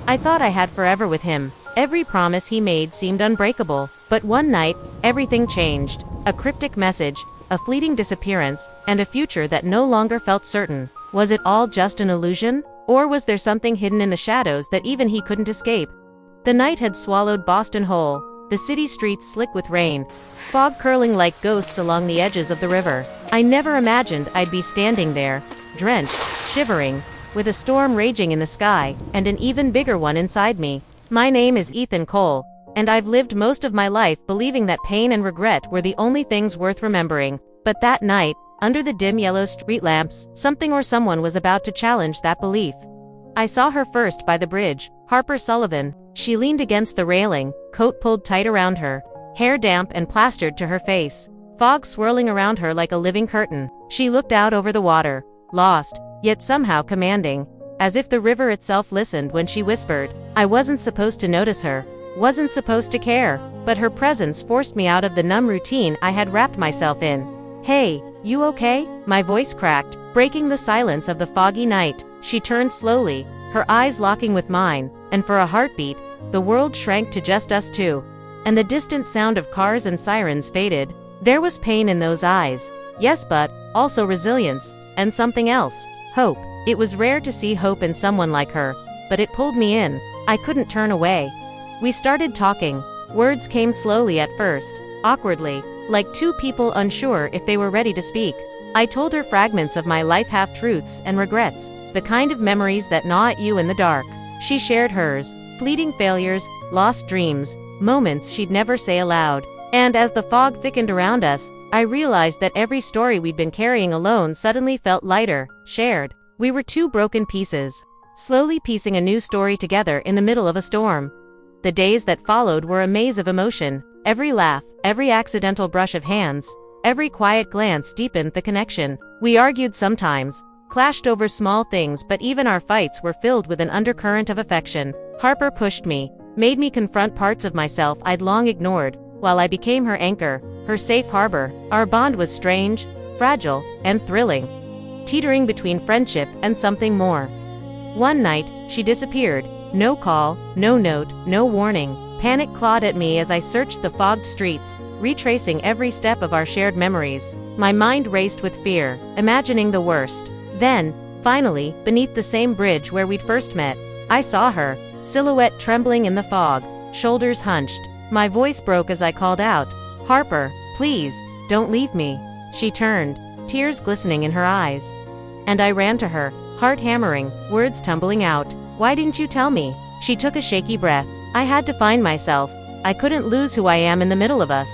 I thought I had forever with him. Every promise he made seemed unbreakable. But one night, everything changed. A cryptic message, a fleeting disappearance, and a future that no longer felt certain. Was it all just an illusion? Or was there something hidden in the shadows that even he couldn't escape? The night had swallowed Boston whole, the city streets slick with rain, fog curling like ghosts along the edges of the river. I never imagined I'd be standing there, drenched, shivering, with a storm raging in the sky, and an even bigger one inside me. My name is Ethan Cole, and I've lived most of my life believing that pain and regret were the only things worth remembering. But that night, under the dim yellow street lamps, something or someone was about to challenge that belief. I saw her first by the bridge, Harper Sullivan. She leaned against the railing, coat pulled tight around her, hair damp and plastered to her face, fog swirling around her like a living curtain. She looked out over the water, lost, yet somehow commanding, as if the river itself listened when she whispered. I wasn't supposed to notice her, wasn't supposed to care, but her presence forced me out of the numb routine I had wrapped myself in. "Hey, you okay?" My voice cracked, breaking the silence of the foggy night. She turned slowly, her eyes locking with mine, and for a heartbeat, the world shrank to just us two. And the distant sound of cars and sirens faded. There was pain in those eyes, yes, but also resilience, and something else, hope. It was rare to see hope in someone like her, but it pulled me in. I couldn't turn away. We started talking. Words came slowly at first, awkwardly, like two people unsure if they were ready to speak. I told her fragments of my life, half-truths and regrets, the kind of memories that gnaw at you in the dark. She shared hers, fleeting failures, lost dreams, moments she'd never say aloud. And as the fog thickened around us, I realized that every story we'd been carrying alone suddenly felt lighter, shared. We were two broken pieces, slowly piecing a new story together in the middle of a storm. The days that followed were a maze of emotion. Every laugh, every accidental brush of hands, every quiet glance deepened the connection. We argued sometimes, clashed over small things, but even our fights were filled with an undercurrent of affection. Harper pushed me, made me confront parts of myself I'd long ignored, while I became her anchor, her safe harbor. Our bond was strange, fragile, and thrilling, teetering between friendship and something more. One night, she disappeared. No call, no note, no warning. Panic clawed at me as I searched the fogged streets, retracing every step of our shared memories. My mind raced with fear, imagining the worst. Then, finally, beneath the same bridge where we'd first met, I saw her, silhouette trembling in the fog, shoulders hunched. My voice broke as I called out, "Harper, please, don't leave me." She turned, tears glistening in her eyes. And I ran to her, heart hammering, words tumbling out. "Why didn't you tell me?" She took a shaky breath. "I had to find myself. I couldn't lose who I am in the middle of us."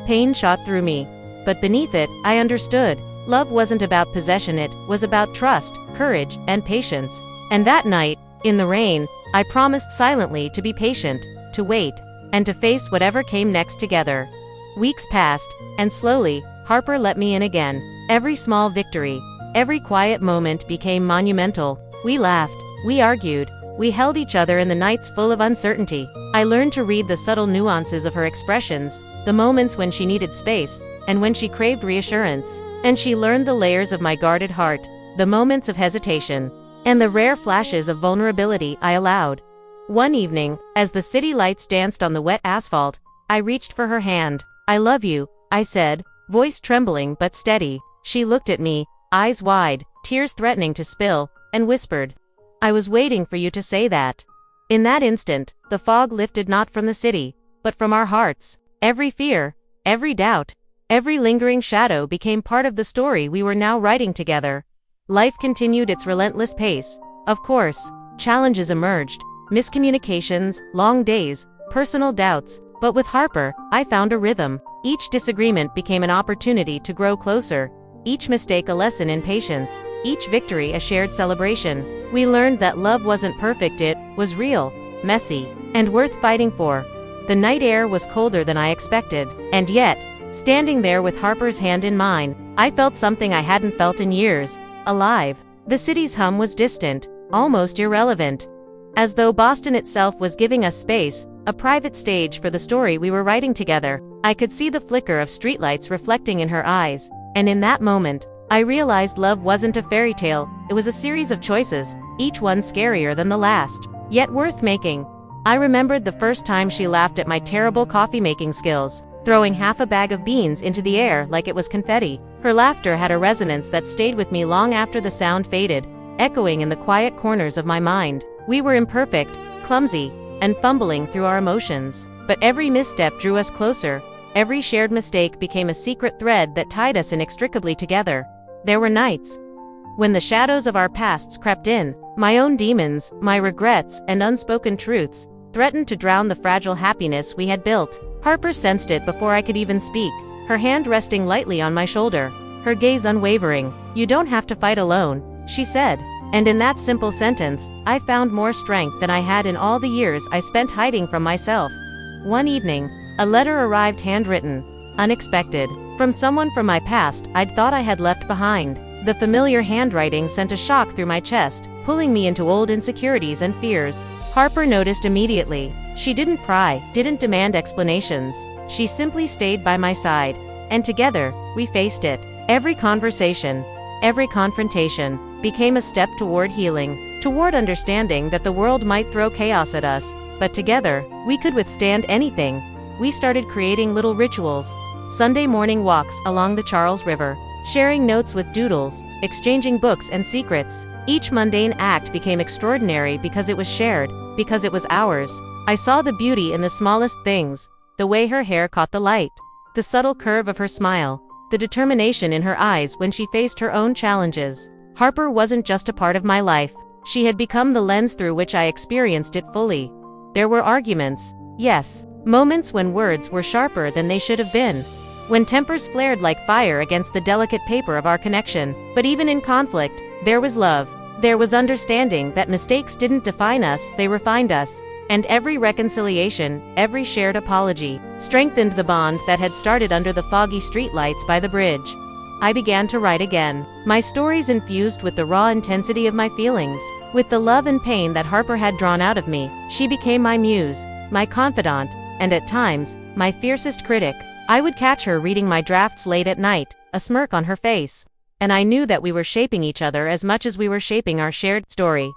Pain shot through me. But beneath it, I understood. Love wasn't about possession, it was about trust, courage, and patience. And that night, in the rain, I promised silently to be patient, to wait, and to face whatever came next together. Weeks passed, and slowly, Harper let me in again. Every small victory, every quiet moment became monumental. We laughed, we argued, we held each other in the nights full of uncertainty. I learned to read the subtle nuances of her expressions, the moments when she needed space, and when she craved reassurance. And she learned the layers of my guarded heart, the moments of hesitation, and the rare flashes of vulnerability I allowed. One evening, as the city lights danced on the wet asphalt, I reached for her hand. "I love you," I said, voice trembling but steady. She looked at me, eyes wide, tears threatening to spill, and whispered, "I was waiting for you to say that." In that instant, the fog lifted not from the city, but from our hearts. Every fear, every doubt, every lingering shadow became part of the story we were now writing together. Life continued its relentless pace. Of course, challenges emerged, miscommunications, long days, personal doubts, but with Harper, I found a rhythm. Each disagreement became an opportunity to grow closer, each mistake a lesson in patience, each victory a shared celebration. We learned that love wasn't perfect, it was real, messy, and worth fighting for. The night air was colder than I expected, and yet, standing there with Harper's hand in mine, I felt something I hadn't felt in years, alive. The city's hum was distant, almost irrelevant, as though Boston itself was giving us space, a private stage for the story we were writing together. I could see the flicker of streetlights reflecting in her eyes, and in that moment, I realized love wasn't a fairy tale, it was a series of choices, each one scarier than the last. yet worth making. I remembered the first time she laughed at my terrible coffee-making skills, throwing half a bag of beans into the air like it was confetti. Her laughter had a resonance that stayed with me long after the sound faded, echoing in the quiet corners of my mind. We were imperfect, clumsy, and fumbling through our emotions, but every misstep drew us closer. Every shared mistake became a secret thread that tied us inextricably together. There were nights when the shadows of our pasts crept in, my own demons, my regrets, and unspoken truths threatened to drown the fragile happiness we had built. Harper sensed it before I could even speak, her hand resting lightly on my shoulder, her gaze unwavering. "You don't have to fight alone," she said. And in that simple sentence, I found more strength than I had in all the years I spent hiding from myself. One evening, a letter arrived, handwritten, unexpected, from someone from my past I'd thought I had left behind. The familiar handwriting sent a shock through my chest, pulling me into old insecurities and fears. Harper noticed immediately. She didn't pry, didn't demand explanations. She simply stayed by my side, and together, we faced it. Every conversation, every confrontation, became a step toward healing, toward understanding that the world might throw chaos at us, but together, we could withstand anything. We started creating little rituals, Sunday morning walks along the Charles River, sharing notes with doodles, exchanging books and secrets. Each mundane act became extraordinary because it was shared, because it was ours. I saw the beauty in the smallest things, the way her hair caught the light, the subtle curve of her smile, the determination in her eyes when she faced her own challenges. Harper wasn't just a part of my life, she had become the lens through which I experienced it fully. There were arguments, yes, moments when words were sharper than they should have been, when tempers flared like fire against the delicate paper of our connection. But even in conflict, there was love. There was understanding that mistakes didn't define us, they refined us. And every reconciliation, every shared apology, strengthened the bond that had started under the foggy streetlights by the bridge. I began to write again, my stories infused with the raw intensity of my feelings. With the love and pain that Harper had drawn out of me, she became my muse, my confidant, and at times, my fiercest critic. I would catch her reading my drafts late at night, a smirk on her face, and I knew that we were shaping each other as much as we were shaping our shared story.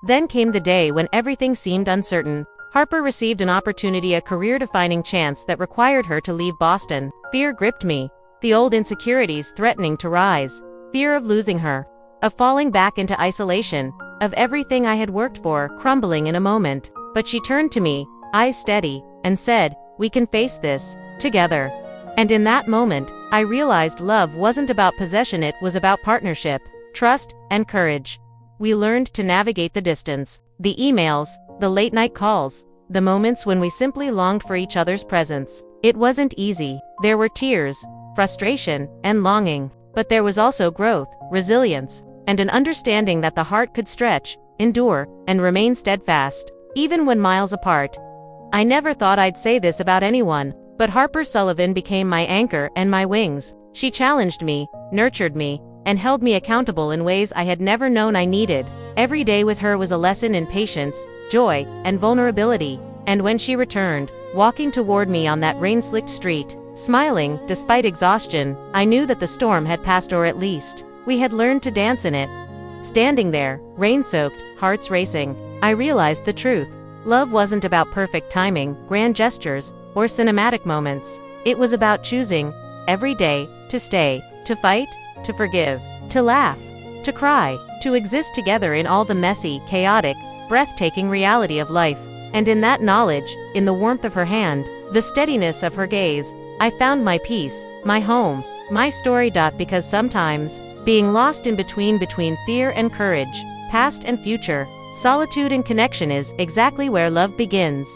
Then came the day when everything seemed uncertain. Harper received an opportunity, a career-defining chance that required her to leave Boston. Fear gripped me, the old insecurities threatening to rise. Fear of losing her, of falling back into isolation, of everything I had worked for crumbling in a moment. But she turned to me, eyes steady, and said, "We can face this together." And in that moment, I realized love wasn't about possession, it was about partnership, trust, and courage. We learned to navigate the distance, the emails, the late-night calls, the moments when we simply longed for each other's presence. It wasn't easy. There were tears, frustration, and longing. But there was also growth, resilience, and an understanding that the heart could stretch, endure, and remain steadfast, even when miles apart. I never thought I'd say this about anyone, but Harper Sullivan became my anchor and my wings. She challenged me, nurtured me, and held me accountable in ways I had never known I needed. Every day with her was a lesson in patience, joy, and vulnerability. And when she returned, walking toward me on that rain-slicked street, smiling, despite exhaustion, I knew that the storm had passed, or at least, we had learned to dance in it. Standing there, rain-soaked, hearts racing, I realized the truth. Love wasn't about perfect timing, grand gestures, or cinematic moments. It was about choosing, every day, to stay, to fight, to forgive, to laugh, to cry, to exist together in all the messy, chaotic, breathtaking reality of life. And in that knowledge, in the warmth of her hand, the steadiness of her gaze, I found my peace, my home, my story. Because sometimes, being lost in between fear and courage, past and future, solitude and connection is exactly where love begins.